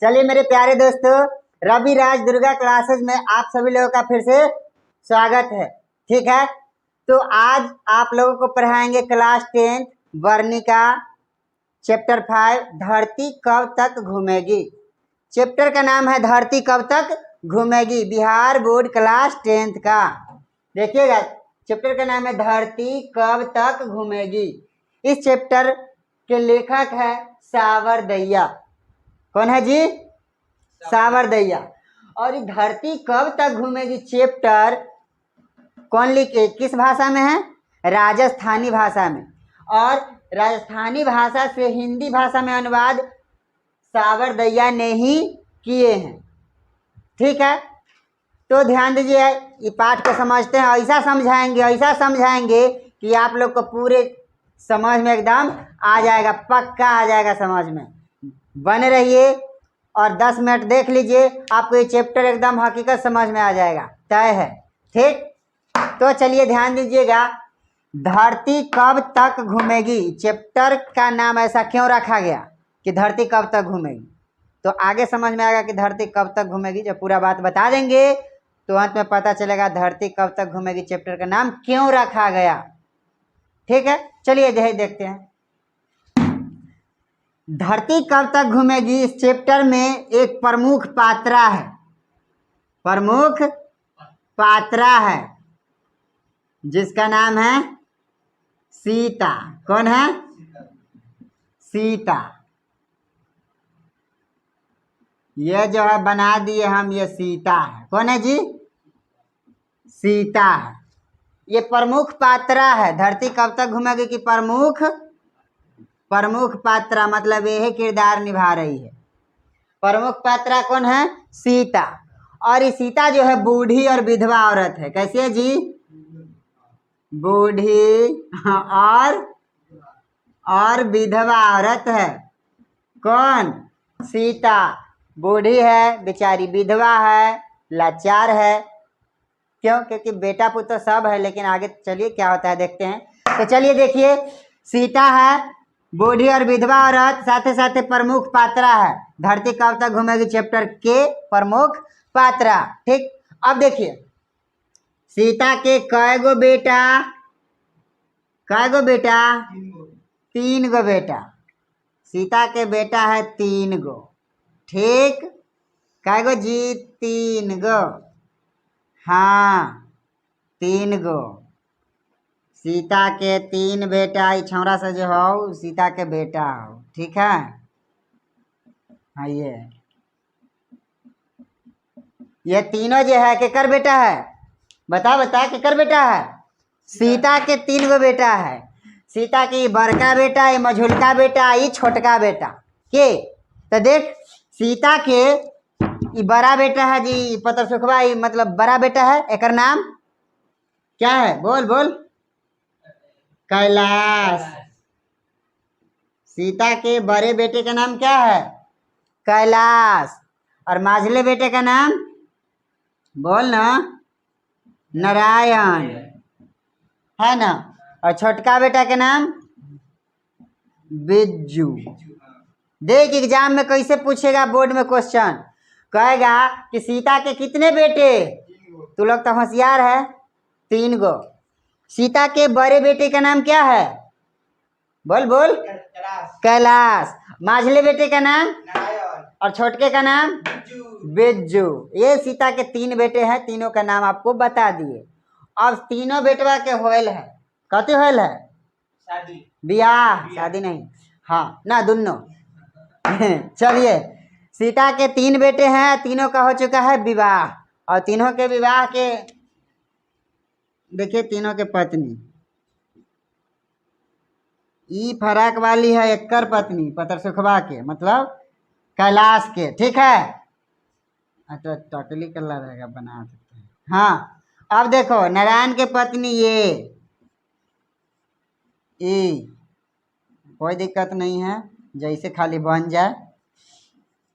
चलिए मेरे प्यारे दोस्तों, रवि राज दुर्गा क्लासेस में आप सभी लोगों का फिर से स्वागत है। ठीक है, तो आज आप लोगों को पढ़ाएंगे क्लास 10 वर्णिका चैप्टर 5 धरती कब तक घूमेगी। चैप्टर का नाम है धरती कब तक घूमेगी, बिहार बोर्ड क्लास 10 का। देखिएगा, चैप्टर का नाम है धरती कब तक घूमेगी। इस चैप्टर के लेखक है सावरदैया। कौन है जी? सावरदैया। और ये धरती कब तक घूमेगी चैप्टर कौन लिखे, किस भाषा में है? राजस्थानी भाषा में। और राजस्थानी भाषा से हिंदी भाषा में अनुवाद सावरदैया ने ही किए हैं। ठीक है, तो ध्यान दीजिए, ये पाठ को समझते हैं। ऐसा समझाएंगे कि आप लोग को पूरे समझ में एकदम आ जाएगा, पक्का आ जाएगा समझ में। बने रहिए और 10 मिनट देख लीजिए, आपको ये चैप्टर एकदम हकीकत समझ में आ जाएगा, तय है। ठीक, तो चलिए ध्यान दीजिएगा, धरती कब तक घूमेगी। चैप्टर का नाम ऐसा क्यों रखा गया कि धरती कब तक घूमेगी, तो आगे समझ में आएगा कि धरती कब तक घूमेगी। जब पूरा बात बता देंगे तो अंत में पता चलेगा धरती कब तक घूमेगी चैप्टर का नाम क्यों रखा गया। ठीक है, चलिए देखते हैं धरती कब तक घूमेगी। इस चैप्टर में एक प्रमुख पात्रा है, जिसका नाम है सीता। कौन है? सीता। ये जो है बना दिए हम, ये सीता है। कौन है जी? सीता है। ये प्रमुख पात्रा है। धरती कब तक घूमेगी कि प्रमुख पात्रा, मतलब यह किरदार निभा रही है। प्रमुख पात्रा कौन है? सीता। और ये सीता जो है बूढ़ी और विधवा औरत है। कैसी है जी? बूढ़ी और विधवा औरत है। कौन? सीता बूढ़ी है, बेचारी विधवा है, लाचार है। क्यों? क्योंकि बेटा पुत्र सब है, लेकिन आगे चलिए क्या होता है देखते हैं। तो चलिए देखिए, सीता है, बूढ़ी और विधवा औरत, साथ ही प्रमुख पात्रा है। धरती कब तक घूमेगी चैप्टर के प्रमुख पात्रा। ठीक, अब देखिए सीता के कय गो बेटा? 3 गो बेटा। सीता के बेटा है 3 गो। ठीक, कय गो जी? 3 गो। हाँ, 3 गो। सीता के 3 बेटा। ई छौरा से जो हो सीता के बेटा हो। ठीक है, हाँ, ये तीनों जो है केकर बेटा है? बता केकर बेटा है? सीता के 3 गो बेटा है। सीता की बड़का बेटा, ये मझुलका बेटा, ये छोटका बेटा के। तो देख, सीता के ये बड़ा बेटा है जी पतर सुखबा, मतलब बड़ा बेटा है। एकर नाम क्या है? बोल। कैलाश। सीता के बड़े बेटे का नाम क्या है? कैलाश। और माझले बेटे का नाम बोल ना, नारायण है ना। और छोटका बेटा के नाम बिज्जू। देख एग्जाम में कैसे पूछेगा, बोर्ड में क्वेश्चन कहेगा कि सीता के कितने बेटे? तू लोग तो होशियार है, 3 गो। सीता के बड़े बेटे का नाम क्या है? बोल। कैलाश। माझले बेटे का नाम और छोटके का नाम बिज्जू। ये सीता के 3 बेटे हैं, तीनों का नाम आपको बता दिए। अब तीनों बेटवा के होयल है, कथी होयल है? शादी, बियाह, शादी नहीं, हाँ ना, दोनों। चलिए, सीता के 3 बेटे हैं, तीनों का हो चुका है विवाह। और तीनों के विवाह के देखिए, तीनों के पत्नी ई फराक वाली है, एकर पत्नी पतर सुखबा के, मतलब कैलाश के। ठीक है, अच्छा टोटली कलर रहेगा, बना सकते हैं। हाँ, अब देखो नारायण के पत्नी ये कोई दिक्कत नहीं है, जैसे खाली बन जाए।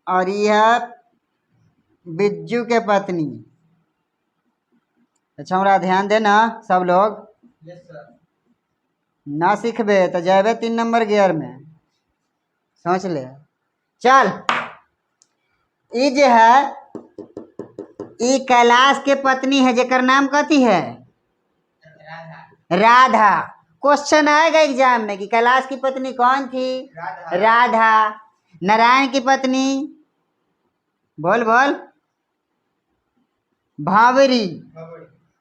और यह बिज्जू के पत्नी। अच्छा, हमरा ध्यान देना सब लोग। ना सीखबे तो जाबे 3 नंबर गियर में। सोच ले। चल ई जे है ई कैलाश के पत्नी है जेकर नाम कथी है? राधा। क्वेश्चन आएगा एग्जाम में कि कैलाश की पत्नी कौन थी? राधा। नारायण की पत्नी बोल बोल भावरी।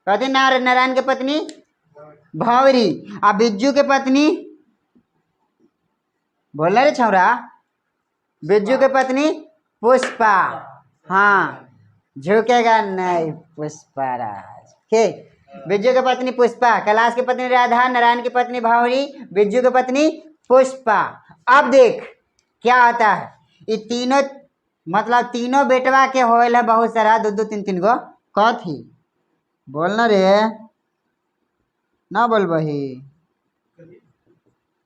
कथी नारायण की पत्नी? भावरी। आ बिज्जू के पत्नी बोल रे छौरा, बिज्जू के पत्नी पुष्पा। हाँ झुकेगा नहीं पुष्पाराज। ठीक, बिज्जू की पत्नी पुष्पा, कैलाश की पत्नी राधा, नारायण की पत्नी भावरी, बिज्जू की पत्नी पुष्पा। अब देख क्या होता है, ये तीनों मतलब तीनों बेटवा के होल है बहुत सारा, दो दो तीन तीन गो। कथी बोलना रे, ना बोल बही।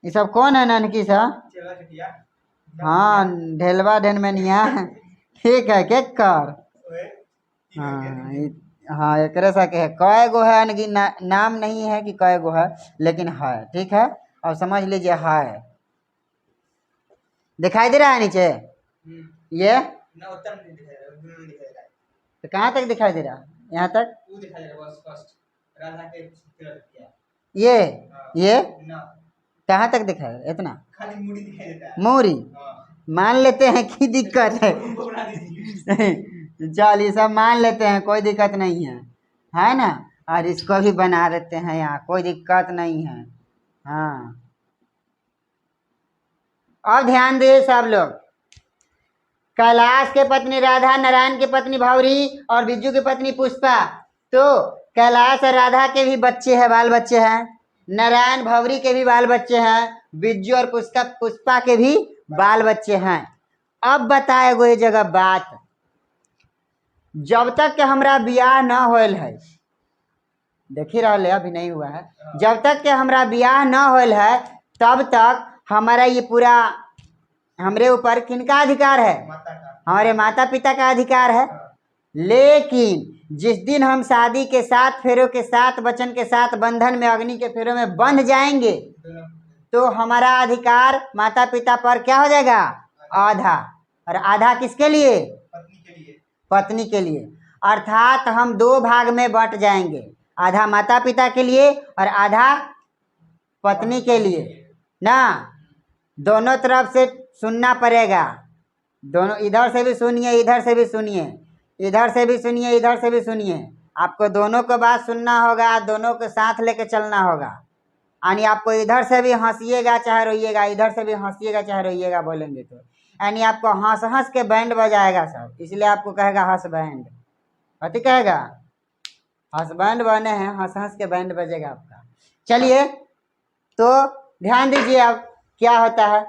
ये सब कौन है नानकी सा? हाँ ढेलवा ढेनमनिया। ठीक है के कर। हाँ एक सा के है, कय गो है यानी कि नाम नहीं है कि कय गो है, लेकिन है। ठीक है, अब समझ लीजिए है। दिखाई दे रहा है नीचे ये? तो कहाँ तक दिखाई दे रहा है? यहाँ तक ये कहाँ तक दिखाई? इतना मूरी मान लेते हैं कि दिक्कत है। चल ये सब मान लेते हैं, कोई दिक्कत नहीं है ना। और इसको भी बना देते हैं यहाँ, कोई दिक्कत नहीं है। हाँ अब ध्यान दे सब लोग, कैलाश के पत्नी राधा, नारायण की पत्नी भावरी और बिज्जू की पत्नी पुष्पा। तो कैलाश और राधा के भी बच्चे हैं, बाल बच्चे हैं। नारायण भावरी के भी बाल बच्चे हैं। बिज्जू और पुष्पा के भी बाल बच्चे हैं। अब बताए गो ये जगह बात, जब तक के हमरा बियाह न होल है, देख ही रहा अभी नहीं हुआ है, जब तक के हमरा बियाह न होल है तब तक हमारा ये पूरा हमरे ऊपर किनका अधिकार है? हमारे माता पिता का अधिकार है। लेकिन जिस दिन हम शादी के 7 फेरों के 7 वचन के साथ बंधन में अग्नि के फेरों में बंध जाएंगे तो हमारा अधिकार माता पिता पर क्या हो जाएगा? आधा। और आधा किसके लिए? पत्नी के लिए। अर्थात हम 2 भाग में बंट जाएंगे, आधा माता पिता के लिए और आधा पत्नी के लिए ना। दोनों तरफ से सुनना पड़ेगा, दोनों, इधर से भी सुनिए इधर से भी सुनिए, इधर से भी सुनिए इधर से भी सुनिए। आपको दोनों को बात सुनना होगा, दोनों को साथ लेके चलना होगा। यानी आपको इधर से भी हंसिएगा चाहे रोइएगा, इधर से भी हंसिएगा चाहे रोइएगा बोलेंगे तो, यानी आपको हंस हंस के बैंड बजाएगा सब, इसलिए आपको कहेगा हंस बैंड। कथी कहेगा? हंस बैंड बने हैं, हंस हंस के बैंड बजेगा आपका। चलिए तो ध्यान दीजिए अब क्या होता है।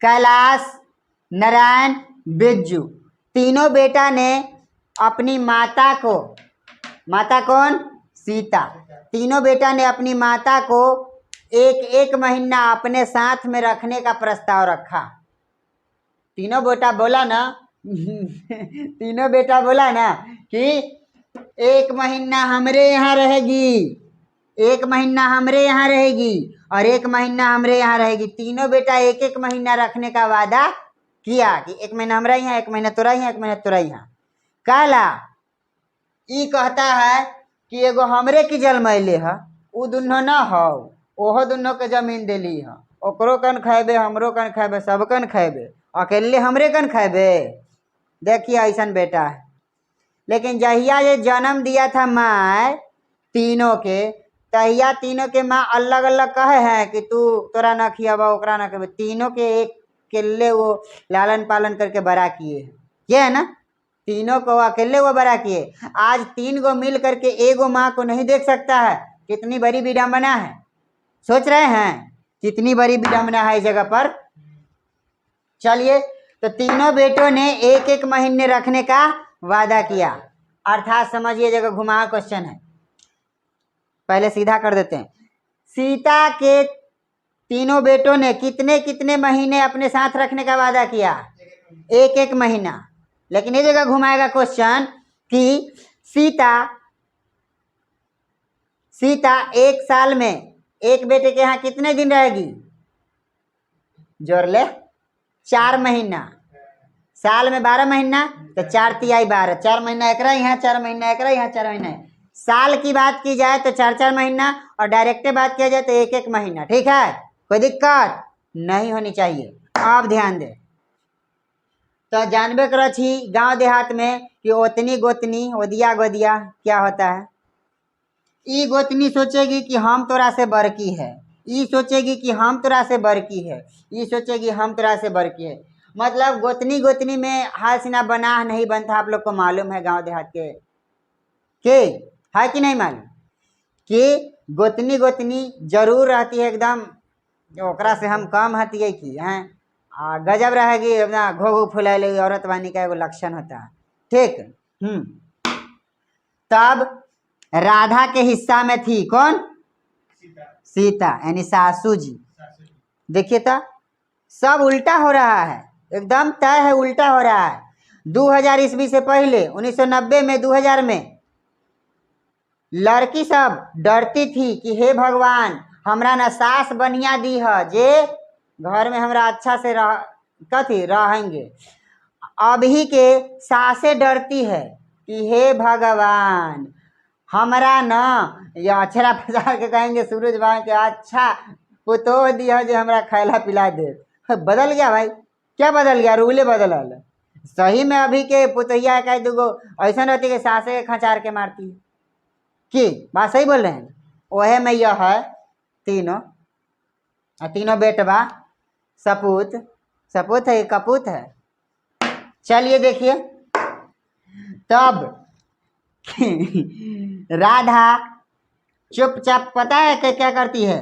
कैलाश, नारायण, बिज्जू तीनों बेटा ने अपनी माता को, माता कौन? सीता। तीनों बेटा ने अपनी माता को एक महीना अपने साथ में रखने का प्रस्ताव रखा। तीनों बेटा बोला ना तीनों बेटा बोला ना कि 1 महीना हमरे यहाँ रहेगी, 1 महीना हमरे यहाँ रहेगी और 1 महीना हमरे यहाँ रहेगी। तीनों बेटा 1 महीना रखने का वादा किया कि 1 महीना हमरा यहाँ, 1 महीना तोरा यहाँ, 1 महीना तोरा यहाँ। काला ई कहता है कि एगो हमरे की जलमैले है, उ दुनो न हो, ओहो दुनो के जमीन दिली है, ओकरो कन खेबे हमरो कन खेबे सब कन खेबे, अकेले हमरे कन खेबे। देखिए ऐसा बेटा है। लेकिन जहिया ये जन्म दिया था माँ तीनों के, तहिया तीनों के माँ अलग अलग कहे हैं कि तू तोरा ना खियाबा ओकरा ना खियाबा, तीनों के एक केले वो लालन पालन करके बड़ा किए हैं। ये है ना, तीनों को अकेले वो बड़ा किए। आज 3 गो मिल करके एगो माँ को नहीं देख सकता है, कितनी बड़ी विडम्बना है। सोच रहे हैं कितनी बड़ी विडम्बना है इस जगह पर। चलिए तो तीनों बेटों ने 1 महीने रखने का वादा किया। अर्थात समझिए जगह घुमा क्वेश्चन है, पहले सीधा कर देते हैं। सीता के तीनों बेटों ने कितने कितने महीने अपने साथ रखने का वादा किया? 1 महीना। लेकिन ये जगह घुमाएगा क्वेश्चन कि सीता 1 साल में एक बेटे के यहाँ कितने दिन रहेगी? जोड़ ले 4 महीना, साल में 12 महीना तो 4 तिहाई 12, 4 महीना एकरा यहाँ, 4 महीना एकरा यहाँ, 4 महीना। साल की बात की जाए तो 4-4 महीना और डायरेक्ट बात किया जाए तो 1-1 महीना। ठीक है, कोई दिक्कत नहीं होनी चाहिए। आप ध्यान दे। तो जानबे करो छी गांव देहात में कि ओतनी गोतनी ओदिया गोदिया क्या होता है। ई गोतनी सोचेगी कि हम तोरा से बड़की है, ई सोचेगी कि हम तोरा से बड़की है, ई सोचेगी हम तोरा से बड़की है। मतलब गोतनी गोतनी में हाल सिना बनाह नहीं बनता। आप लोग को मालूम है गांव देहात के है कि नहीं मालूम कि गोतनी गोतनी जरूर रहती है एकदम, ओकरा से हम कम हतिये की हैं। गजब रहेगी अपना घोघू फुलैले औरत वानी का एगो लक्षण होता है। ठीक। तब राधा के हिस्सा में थी कौन? सीता यानी सासू जी। देखिए तो सब उल्टा हो रहा है, एकदम तय है उल्टा हो रहा है। 2000 ईस्वी से पहले 1990 में 2000 में लड़की सब डरती थी कि हे भगवान हमरा न सास बनिया दी है जे घर में हमरा अच्छा से रहेंगे। अभी के सासे डरती है कि हे भगवान हमरा न या अछरा फसार के कहेंगे सूरज भाई के अच्छा पुतोह दिया जो हमरा खैला पिला दे। बदल गया भाई, क्या बदल गया? रूले बदल। सही में अभी के पुतहिया का दूगो ऐसा रहती कि सासे के खचार के मारती है कि बात सही बोल रहे हैं। वह में यह है तीनों बेटवा सपूत सपूत है कपूत है। चलिए देखिए तब राधा चुपचाप पता है कि क्या करती है?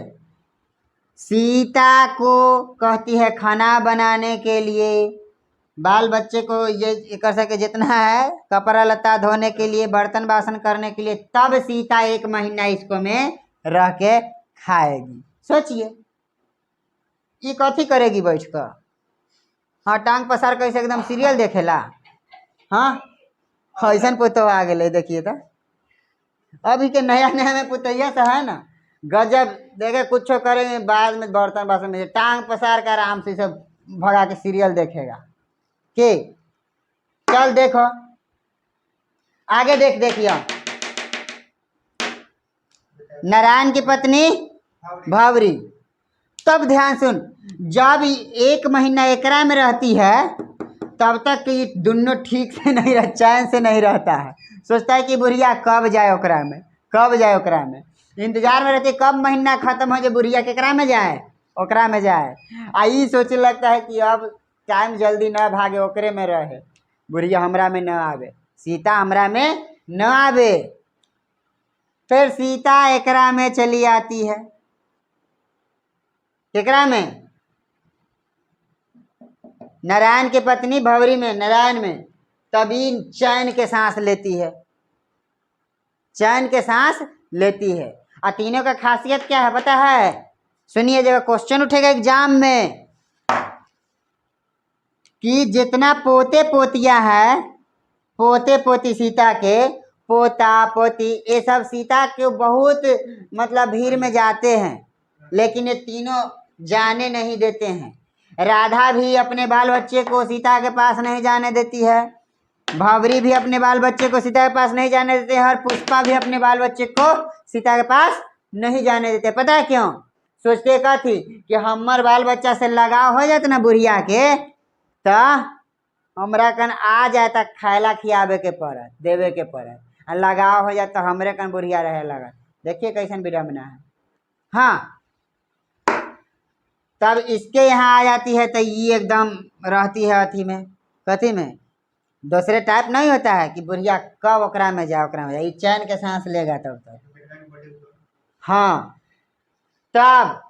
सीता को कहती है खाना बनाने के लिए, बाल बच्चे को ये कर सके जितना है, कपड़ा लत्ता धोने के लिए, बर्तन बासन करने के लिए। तब सीता 1 महीना इसको में रह के खाएगी। सोचिए ये कथी करेगी बैठ कर? हाँ, टांग पसार कर एकदम सीरियल देखेला। हाँ ऐसा पुतो आ गए। देखिए तो अभी के नया नया में पुतैया से है ना गजब। देखे कुछ करेंगे बाद में बर्तन बासन में टांग पसार कर आराम से सब भगा के सीरियल देखेगा कि चल देखो आगे देखिए। नारायण की पत्नी भावरी। तब ध्यान सुन, जब 1 महीना एकरा में रहती है तब तक कि दोनों ठीक से नहीं रह, चैन से नहीं रहता है। सोचता है कि बुढ़िया कब जाए ओकरा में, कब जाए ओकरा में। इंतजार में रहती कब महीना खत्म हो जाए, बुढ़िया केकरा में जाए, ओकरा में जाए। आई सोचे लगता है कि अब टाइम जल्दी न भागे, ओकरे में रहे, बुढ़िया हमरा में न आवे, सीता हमरा में न आवे। फिर सीता एकरा में चली आती है। केकरा में? नारायण की पत्नी भवरी में, नारायण में। तभी चैन के सांस लेती है, चैन के सांस लेती है। और तीनों का खासियत क्या है पता है? सुनिए, जब क्वेश्चन उठेगा एग्जाम में कि जितना पोते पोतियां है, पोते पोती सीता के, पोता पोती ये सब सीता के बहुत मतलब भीड़ में जाते हैं, लेकिन ये तीनों जाने नहीं देते हैं। राधा भी अपने बाल बच्चे को सीता के पास नहीं जाने देती है, भावरी भी अपने बाल बच्चे को सीता के पास नहीं जाने देते हैं, और पुष्पा भी अपने बाल बच्चे को सीता के पास नहीं जाने देते। पता है क्यों? सोचते का थी कि हमार बाल बच्चा से लगाव हो जाते ना बुढ़िया के, तो हमरा कन आ जाए तक खायला खियावे के पड़त, देवे के पड़त, लगाव हो जाए तो हमरे कन बुढ़िया रहे लगा। देखिए कैसन विडम्बना है। हाँ, तब इसके यहाँ आ जाती है तो ये एकदम रहती है अथी में, कथी में, दूसरे टाइप नहीं होता है कि बुढ़िया कब ओकरा में जाए, ओकरा में जाए, चैन के सांस लेगा तब तक। हाँ, तब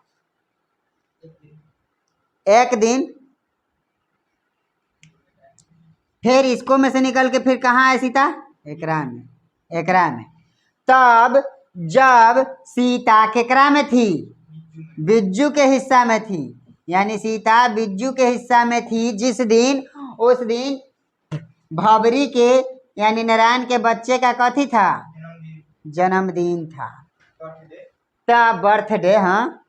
एक दिन फिर इसको में से निकल के फिर कहाँ है सीता? एकरा में, एकरा में। तब जब सीता केकरा में थी? बिज्जू के हिस्सा में थी, यानी सीता बिज्जू के हिस्सा में थी। जिस दिन, उस दिन भावरी के यानी नारायण के बच्चे का कथी था? जन्मदिन था। तब बर्थडे, हाँ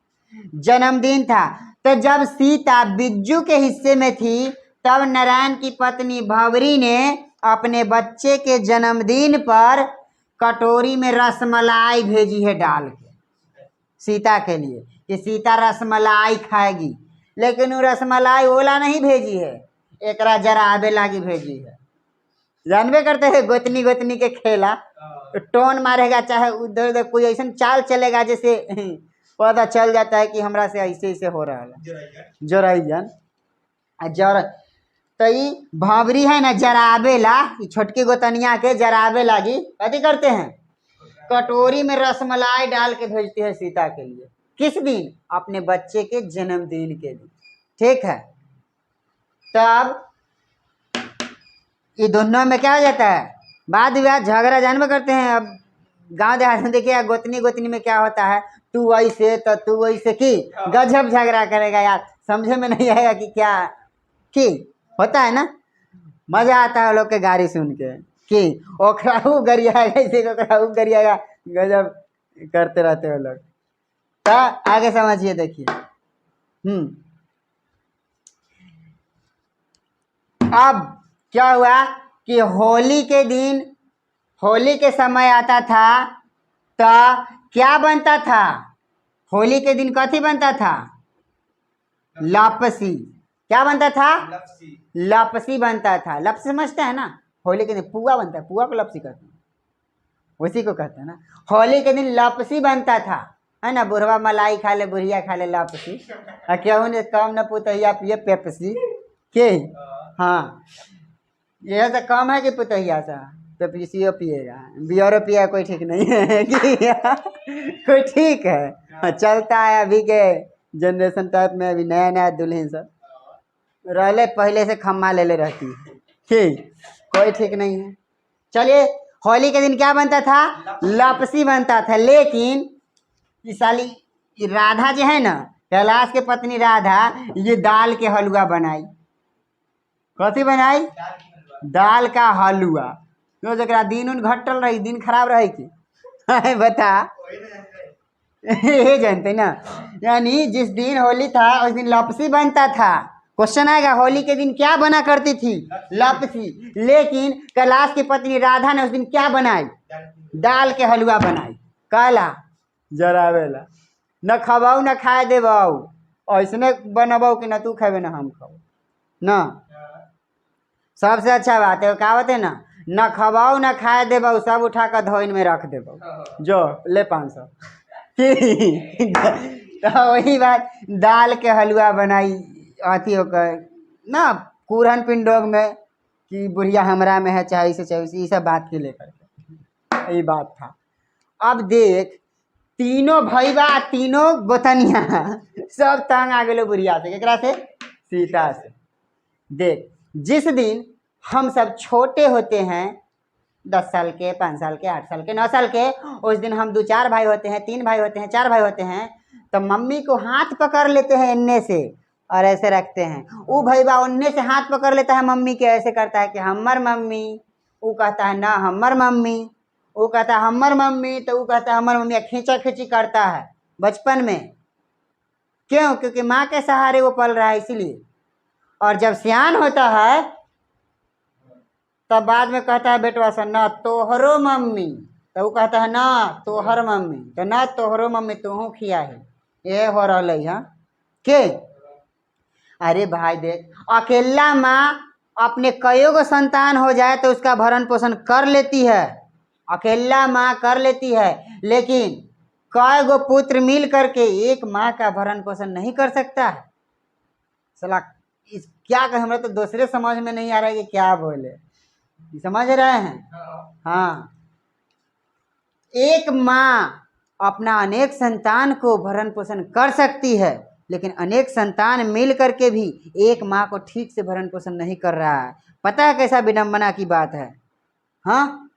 जन्मदिन था। तो जब सीता बिज्जू के हिस्से में थी तब नारायण की पत्नी भंवरी ने अपने बच्चे के जन्मदिन पर कटोरी में रसमलाई भेजी है डाल के सीता के लिए कि सीता रसमलाई खाएगी, लेकिन वो रसमलाई ओला नहीं भेजी है, एकरा जराबे लागी भेजी है। जानबे करते हैं गोतनी गोतनी के खेला, टोन मारेगा चाहे उधर उधर कोई ऐसा चाल चलेगा जैसे पता चल जाता है कि हमरा से ऐसे ऐसे हो रहा है जोराइजन जर। तो ये भंवरी है ना जराबे ला, छोटकी गोतनिया के जराबे लागी कथी करते हैं, कटोरी में रसमलाई डाल के भेजती है सीता के लिए। किस दिन? अपने बच्चे के जन्मदिन के दिन। ठीक है, तब ये दोनों में क्या हो जाता है, बाद विवाद झगड़ा जानबे करते हैं। अब गांव देहात में देखिए गोतनी गोतनी में क्या होता है, तू ऐसे तो तू ऐसे की गजब झगड़ा करेगा यार, समझे में नहीं आएगा कि क्या की होता है ना। मजा आता है लोग के गाड़ी सुन के कि ओखराऊ गरियाएगा ऐसे ओखराऊ गरियाएगा, गजब करते रहते हो लोग। तो आगे समझिए, देखिए अब क्या हुआ कि होली के दिन, होली के समय आता था तो क्या बनता था, होली के दिन कथी बनता था, लापसी। क्या बनता था, लपसी बनता था। लपसी समझते हैं ना, होली के दिन पुआ बनता है, पुआ को लपसी कहते हैं, उसी को कहते हैं ना। होली के दिन लपसी बनता था, है ना। बुढ़वा मलाई खा ले, बुढ़िया खा ले लपसी, क्यों ने कम न पुतहिया पिए पेप्सी के। हाँ, यह तो कम है कि पुतहिया सा पेप्सियो पिएगा, बियरो पिया कोई ठीक नहीं है कि कोई ठीक है, चलता है अभी के जनरेशन टाइप में। अभी नया नया दुल्हन सब रहले पहले से खम्मा ले ले रहती है कि कोई ठीक नहीं है। चलिए, होली के दिन क्या बनता था, लपसी बनता था। लेकिन इस साली राधा जो है ना, कैलाश के पत्नी राधा, ये दाल के हलवा बनाई। कथी बनाई, दाल का हलवा। क्यों, जरा दिन उन घटल रही, दिन खराब रही कि बता ये जानते ना। यानी जिस दिन होली था उस दिन लपसी बनता था। क्वेश्चन आएगा, होली के दिन क्या बना करती थी, लपसी। लेकिन कैलाश की पत्नी राधा ने उस दिन क्या बनाई, दाल के हलवा बनाई। काला जरावेला, न खबाऊ न खाए देबाऊ, ऐसने बनबाऊ कि न तू खेबे न हम खाऊ ना। सबसे अच्छा बात है, कहावत है ना, न खबाऊ न खाए देबाऊ, सब उठा कर धोइन में रख देबाऊ, जो ले 500 तो वही बात, दाल के हलवा बनाई अथी होकर ना, कुरहन पिंडोग में कि बुढ़िया हमरा में है, चाहे इसे चाहे ये सब बात के लेकर ये बात था। अब देख, तीनों भैया तीनों गोतनिया सब तंग आ गए बुढ़िया से, केकरा से, सीता से। देख, जिस दिन हम सब छोटे होते हैं, 10 साल के, 5 साल के, 8 साल के, 9 साल के, उस दिन हम 2-4 भाई होते हैं, 3 भाई होते हैं, 4 भाई होते हैं, तो मम्मी को हाथ पकड़ लेते हैं इन्ने से और ऐसे रखते हैं। वो भैया उन्ने से हाथ पकड़ लेता है मम्मी के, ऐसे करता है कि हमर मम्मी, वो कहता है ना हमर मम्मी, वो कहता है हमर मम्मी, तो वो कहता है हमर मम्मी, खींचा खींची करता है बचपन में। क्यों? क्योंकि माँ के सहारे वो पल रहा है, इसीलिए। और जब सियान होता है तब बाद में कहता है बेटवा सा, ना तोहरो मम्मी, तो वो कहता है ना तोहर मम्मी, तो ना तोहरो मम्मी तोहू खिया है, ये हो रहा है के। अरे भाई देख, अकेला माँ अपने कईयों को संतान हो जाए तो उसका भरण पोषण कर लेती है, अकेला माँ कर लेती है, लेकिन कई गो पुत्र मिल करके एक माँ का भरण पोषण नहीं कर सकता है। सला इस क्या कहें, हमरा तो दूसरे समझ में नहीं आ रहा है कि क्या बोले, समझ रहे हैं। हाँ, एक माँ अपना अनेक संतान को भरण पोषण कर सकती है, लेकिन अनेक संतान मिल करके भी एक माँ को ठीक से भरण पोषण नहीं कर रहा है। पता है कैसा विडंबना की बात है। हाँ,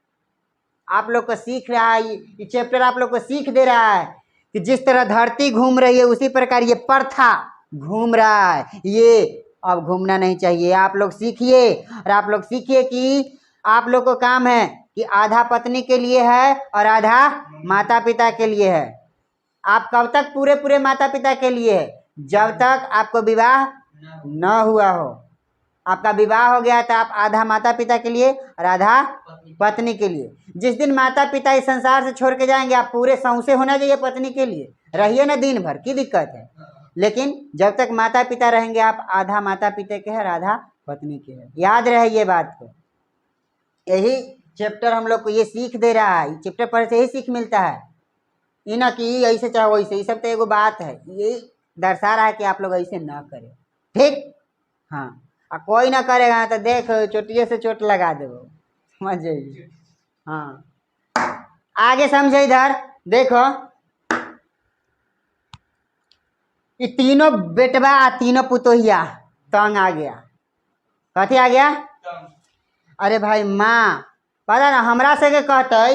आप लोग को सीख रहा है ये चैप्टर, आप लोग को सीख दे रहा है कि जिस तरह धरती घूम रही है उसी प्रकार ये प्रथा घूम रहा है, ये अब घूमना नहीं चाहिए। आप लोग सीखिए, और आप लोग सीखिए कि आप लोग को काम है कि आधा पत्नी के लिए है और आधा माता पिता के लिए है। आप कब तक पूरे पूरे माता पिता के लिए है, जब तक आपको विवाह न हुआ हो। आपका विवाह हो गया तो आप आधा माता पिता के लिए और आधा पत्नी के लिए। जिस दिन माता पिता इस संसार से छोड़ के जाएंगे आप पूरे सौंसे होना चाहिए पत्नी के लिए, रहिए ना दिन भर, की दिक्कत है। लेकिन जब तक माता पिता रहेंगे आप आधा माता पिता के हैं और आधा पत्नी के हैं। याद रहे ये बात को। यही चैप्टर हम लोग को ये सीख दे रहा है। चैप्टर पढ़ने से यही सीख मिलता है, ये ना कि ऐसे चाहे वैसे। ये सब तो एगो बात है, ये दर्शा रहा है कि आप लोग ऐसे ना करें, ठीक। हाँ, कोई ना करेगा तो देख चोटिए से चोट लगा देवो, समझ जाइए। हाँ, आगे समझे। इधर देखो, ये तीनों बेटवा तीनों पुतोहिया तंग आ गया। कथी आ गया? अरे भाई माँ पता ना हमरा से के कहते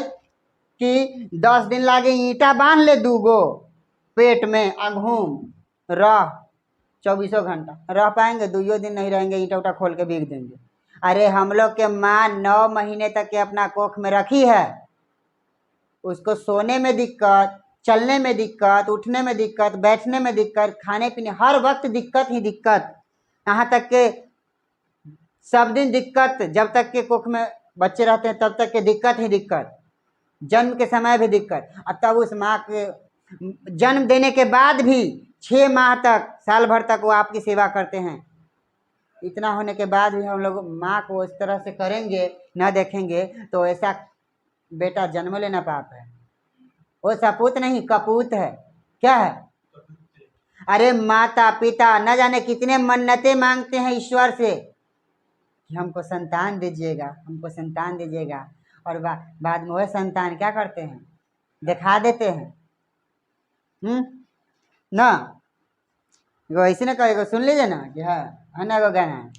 कि 10 दिन लागे ईंटा बांध ले 2 गो पेट में आ घूम रह 24 घंटा। रह पाएंगे? 2 दिन नहीं रहेंगे, ईंटा उटा खोल के बिक देंगे। अरे हम लोग के माँ 9 महीने तक के अपना कोख में रखी है, उसको सोने में दिक्कत, चलने में दिक्कत, उठने में दिक्कत, बैठने में दिक्कत, खाने पीने हर वक्त दिक्कत ही दिक्कत। यहाँ तक के सब दिन दिक्कत, जब तक के कोख में बच्चे रहते हैं तब तक के दिक्कत ही दिक्कत, जन्म के समय भी दिक्कत। और तब उस माँ के जन्म देने के बाद भी 6 माह तक, साल भर तक वो आपकी सेवा करते हैं। इतना होने के बाद भी हम लोग माँ को इस तरह से करेंगे, न देखेंगे तो ऐसा बेटा जन्म लेना पाप है। वो सपूत नहीं कपूत है। क्या है? अरे माता पिता न जाने कितने मन्नतें मांगते हैं ईश्वर से कि हमको संतान दीजिएगा, हमको संतान दीजिएगा, और बाद में वह संतान क्या करते हैं? दिखा देते हैं। ना ऐसे ना कहेगा, सुन लीजिए ना कि है ना, वो गाना है,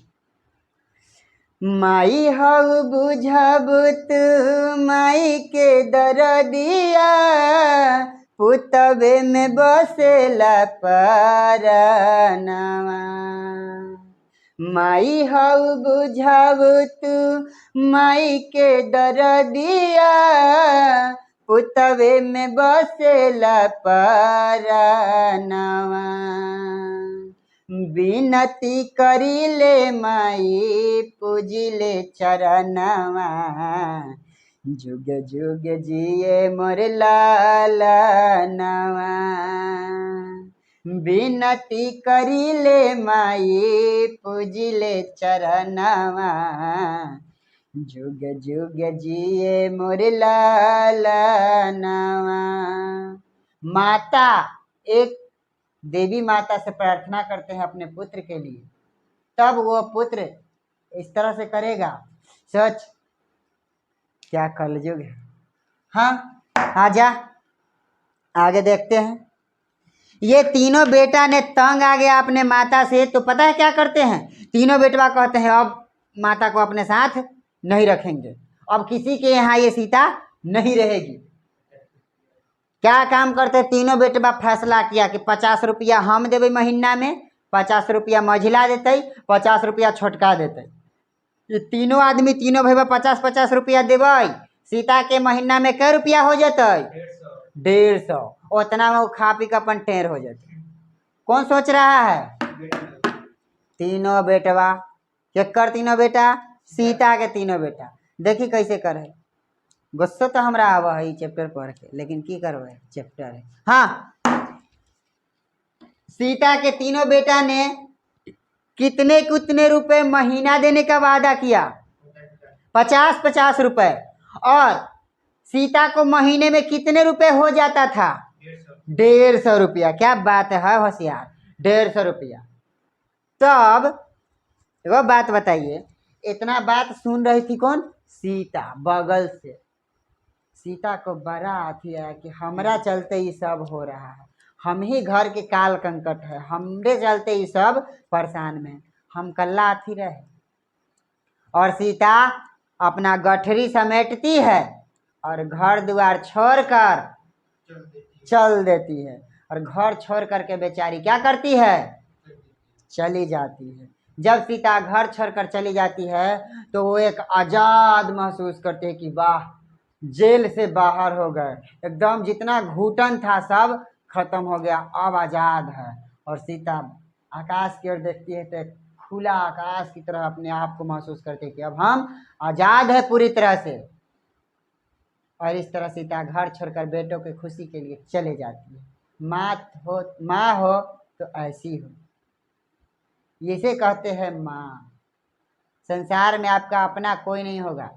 माई हऊ बुझब तू माई के दरदिया, पुतबे में बसेला परनवा। माई हऊ बुझब तू माई के दरदिया, पुतबे में बसेला परनवा। विनती करिले माई पूजिले चरणवा, जुग जुग जिए मोर लालनवा। विनती करिले माई पूजिले चरणवा, जुग जुग जिए मोर लालनवा। माता एक देवी माता से प्रार्थना करते हैं अपने पुत्र के लिए, तब वो पुत्र इस तरह से करेगा। सच क्या कलयुग है। हाँ, आजा आगे देखते हैं। ये तीनों बेटा ने तंग आ गया अपने माता से, तो पता है क्या करते हैं? तीनों बेटवा कहते हैं अब माता को अपने साथ नहीं रखेंगे, अब किसी के यहाँ ये सीता नहीं रहेगी। क्या काम करते? तीनों बेटवा फैसला किया कि 50 रुपया हम देवे महीना में, 50 रुपया मझिला देते, 50 रुपया छोटका देते। ये तीनों आदमी, तीनों भैया 50-50 रुपया देवे। सीता के महीना में कै रुपया हो जाते? 150। उतना में वो खा पी के अपन टेर हो जाते। कौन सोच रहा है? तीनों बेटवा। केकर तीनों बेटा? सीता के तीनों बेटा। देखी कैसे करे। गुस्सा तो हमरा आवा है चैप्टर पढ़ के, लेकिन की करवे, चैप्टर है। हाँ, सीता के तीनों बेटा ने कितने कितने रुपए महीना देने का वादा किया? 50-50 रुपए। और सीता को महीने में कितने रुपए हो जाता था? 150 रुपया। क्या बात है होशियार, 150 रुपया। तब वो बात बताइए, इतना बात सुन रही थी कौन? सीता बगल से। सीता को बड़ा अथी है कि हमरा चलते ये सब हो रहा है, हम ही घर के काल कंकट है, हमरे चलते ये सब परेशान में, हम कल्ला अथी रहे। और सीता अपना गठरी समेटती है और घर द्वार छोड़कर चल देती है। और घर छोड़ करके बेचारी क्या करती है? चली जाती है। जब सीता घर छोड़कर चली जाती है तो वो एक आजाद महसूस करते हैं कि वाह, जेल से बाहर हो गए, एकदम जितना घुटन था सब खत्म हो गया, अब आजाद है, और सीता आकाश की ओर देखती है तो खुला आकाश की तरह अपने आप को महसूस करती है कि अब हम आजाद है पूरी तरह से। और इस तरह सीता घर छोड़कर बेटों की खुशी के लिए चले जाती है। माँ हो तो ऐसी हो, इसे कहते हैं माँ। संसार में आपका अपना कोई नहीं होगा,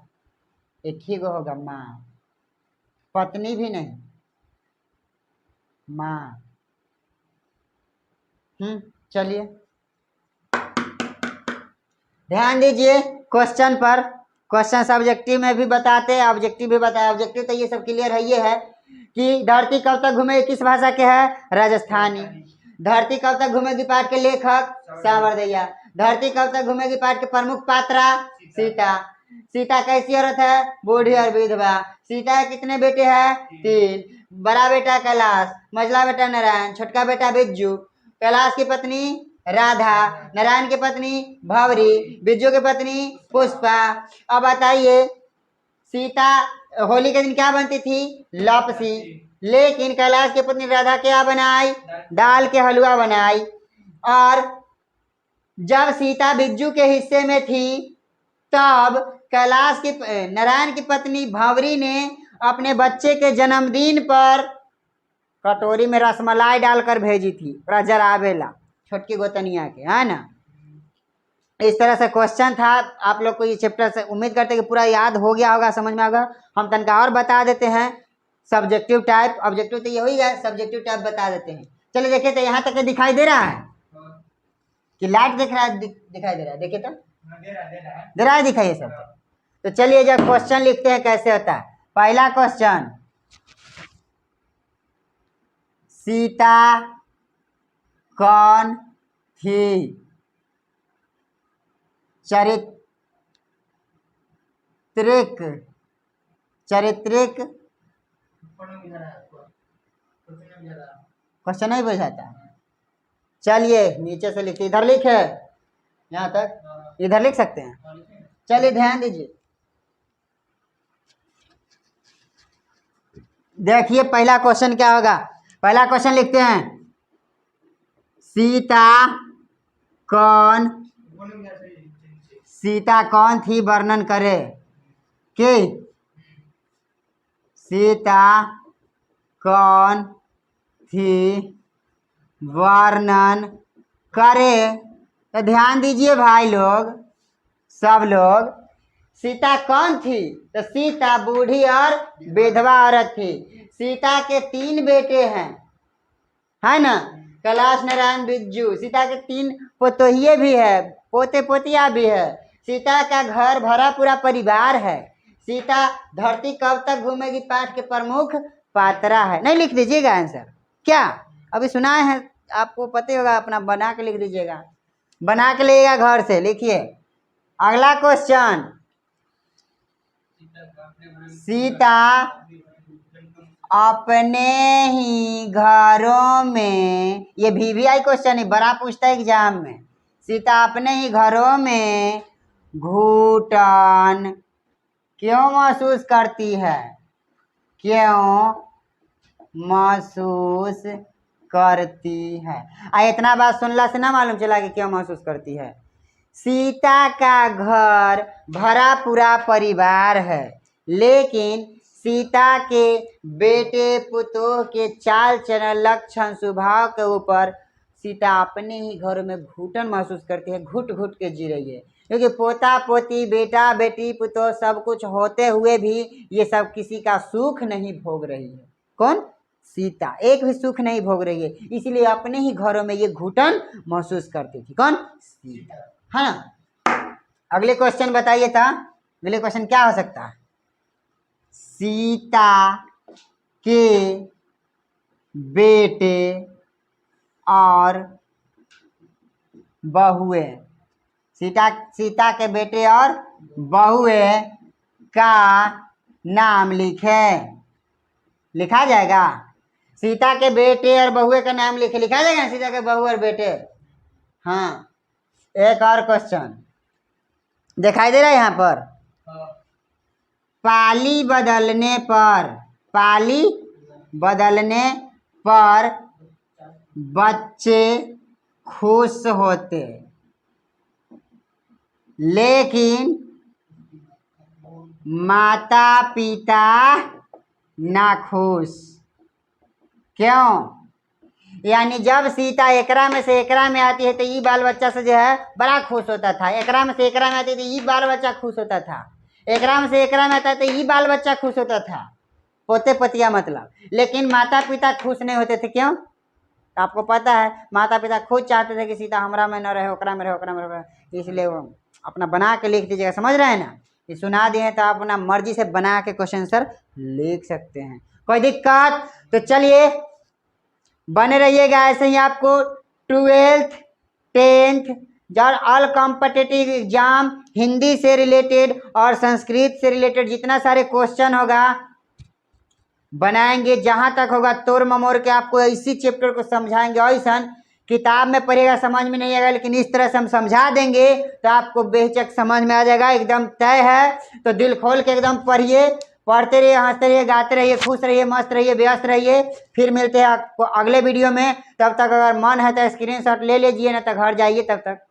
एक ही को होगा, माँ। पत्नी भी नहीं, माँ। चलिए ध्यान दीजिए क्वेश्चन पर। क्वेश्चन सब्जेक्टिव में भी बताते हैं, ऑब्जेक्टिव भी बताया। ऑब्जेक्टिव तो ये सब क्लियर है, ये है कि धरती कब तक घूमेगी किस भाषा के है, राजस्थानी। धरती कब तक घूमेगी पाठ के लेखक सावरदैया। धरती कब तक घूमेगी पाठ के प्रमुख पात्रा सीता। सीता कैसी औरत है, बूढ़ी और विधवा। सीता के कितने बेटे हैं, 3। बड़ा बेटा कैलाश, मझला बेटा नारायण, छोटका बेटा बिज्जू। कैलाश की पत्नी राधा, नारायण की पत्नी भवरी, बिज्जू की पत्नी पुष्पा। अब बताइए सीता होली के दिन क्या बनती थी, लपसी। लेकिन कैलाश की पत्नी राधा क्या बनाई, दाल के हलवा बनाई। और जब सीता बिज्जू के हिस्से में थी तब कैलाश की नारायण की पत्नी भंवरी ने अपने बच्चे के जन्मदिन पर कटोरी में रसमलाई डालकर भेजी थी, जरावेला छोटकी गोतनिया के, है ना। इस तरह से क्वेश्चन था। आप लोग को ये चैप्टर से उम्मीद करते हैं कि पूरा याद हो गया होगा, समझ में होगा। हम तनका और बता देते हैं सब्जेक्टिव टाइप। ऑब्जेक्टिव तो ये हो ही गया, सब्जेक्टिव टाइप बता देते हैं। चलिए देखिए तो यहाँ तक दिखाई दे रहा है कि लाइट दिख रहा है, दिखाई दे रहा है, देखिए तो दे रहा है, दिखाइए सब। तो चलिए जब क्वेश्चन लिखते हैं कैसे होता है। पहला क्वेश्चन, सीता कौन थी, चारित्रिक क्वेश्चन नहीं बुझाता। चलिए नीचे से लिखिए, इधर लिखे यहाँ तक, इधर लिख सकते हैं। चलिए ध्यान दीजिए, देखिए पहला क्वेश्चन क्या होगा। पहला क्वेश्चन लिखते हैं, सीता कौन थी वर्णन करे। कि सीता कौन थी वर्णन करे। तो ध्यान दीजिए भाई लोग, सब लोग, सीता कौन थी, तो सीता बूढ़ी और विधवा औरत थी। सीता के 3 बेटे हैं, है ना, कैलाश नारायण बिज्जू। सीता के 3 पोतोहिए भी है, पोते पोतिया भी है। सीता का घर भरा पूरा परिवार है। सीता धरती कब तक घूमेगी पाठ के प्रमुख पात्रा है। नहीं लिख दीजिएगा आंसर, क्या अभी सुनाए हैं आपको पता ही होगा, अपना बना के लिख दीजिएगा, बना के लेगा घर से। लिखिए अगला क्वेश्चन, सीता अपने ही घरों में, ये VVI क्वेश्चन है, बड़ा पूछता है एग्जाम में। सीता अपने ही घरों में घुटन क्यों महसूस करती है, क्यों महसूस करती है। इतना बात सुनला से ना मालूम चला कि क्यों महसूस करती है। सीता का घर भरा पूरा परिवार है, लेकिन सीता के बेटे पुतोह के चाल चलन लक्षण स्वभाव के ऊपर सीता अपने ही घर में घुटन महसूस करती है, घुट घुट के जी रही है। क्योंकि पोता पोती बेटा बेटी पुतोह सब कुछ होते हुए भी ये सब किसी का सुख नहीं भोग रही है। कौन, सीता एक भी सुख नहीं भोग रही है, इसलिए अपने ही घरों में ये घुटन महसूस करती थी। कौन, सीता, है ना। अगले क्वेश्चन बताइए था, अगले क्वेश्चन क्या हो सकता है। सीता के बेटे और बहुए, सीता के बेटे और बहुए का नाम लिखे। लिखा जाएगा, सीता के बेटे और बहुए का नाम लिखा जाएगा, सीता के बहू और बेटे। हाँ, एक और क्वेश्चन दिखाई दे रहा है यहाँ पर, पाली बदलने पर बच्चे खुश होते, लेकिन माता पिता नाखुश। क्यों? यानी जब सीता एकरा में से एकरा में आती है तो ये बाल बच्चा से जो है बड़ा खुश होता था, एकरा में से एकरा में आती है तो ये बाल बच्चा खुश होता था, एकरा में से एकरा में आता है तो ये बाल बच्चा खुश होता था, पोते पतिया मतलब। लेकिन माता पिता खुश नहीं होते थे। क्यों? तो आपको पता है माता पिता खुद चाहते थे कि सीता हमरा में न रहे, ओकरा में रहे, ओकरा में रहे, इसलिए वो अपना बना के लिख दीजिएगा। समझ रहे हैं ना? ये सुना दिए तो आप अपना मर्जी से बना के क्वेश्चन आंसर लिख सकते हैं, कोई दिक्कत? तो चलिए बने रहिएगा ऐसे ही। आपको 12th 10th और ऑल कॉम्पिटिटिव एग्जाम हिंदी से रिलेटेड और संस्कृत से रिलेटेड जितना सारे क्वेश्चन होगा बनाएंगे, जहां तक होगा तोड़ ममोड़ के आपको इसी चैप्टर को समझाएंगे। ऐसा किताब में पढ़ेगा समझ में नहीं आएगा, लेकिन इस तरह से हम समझा देंगे तो आपको बेहिचक समझ में आ जाएगा, एकदम तय है। तो दिल खोल के एकदम पढ़िए, पढ़ते रहिए, हंसते रहिए, गाते रहिए, खुश रहिए, मस्त रहिए, व्यस्त रहिए। फिर मिलते हैं आपको अगले वीडियो में। तब तक अगर मन है तो स्क्रीनशॉट ले लीजिए, ना तो घर जाइए। तब तक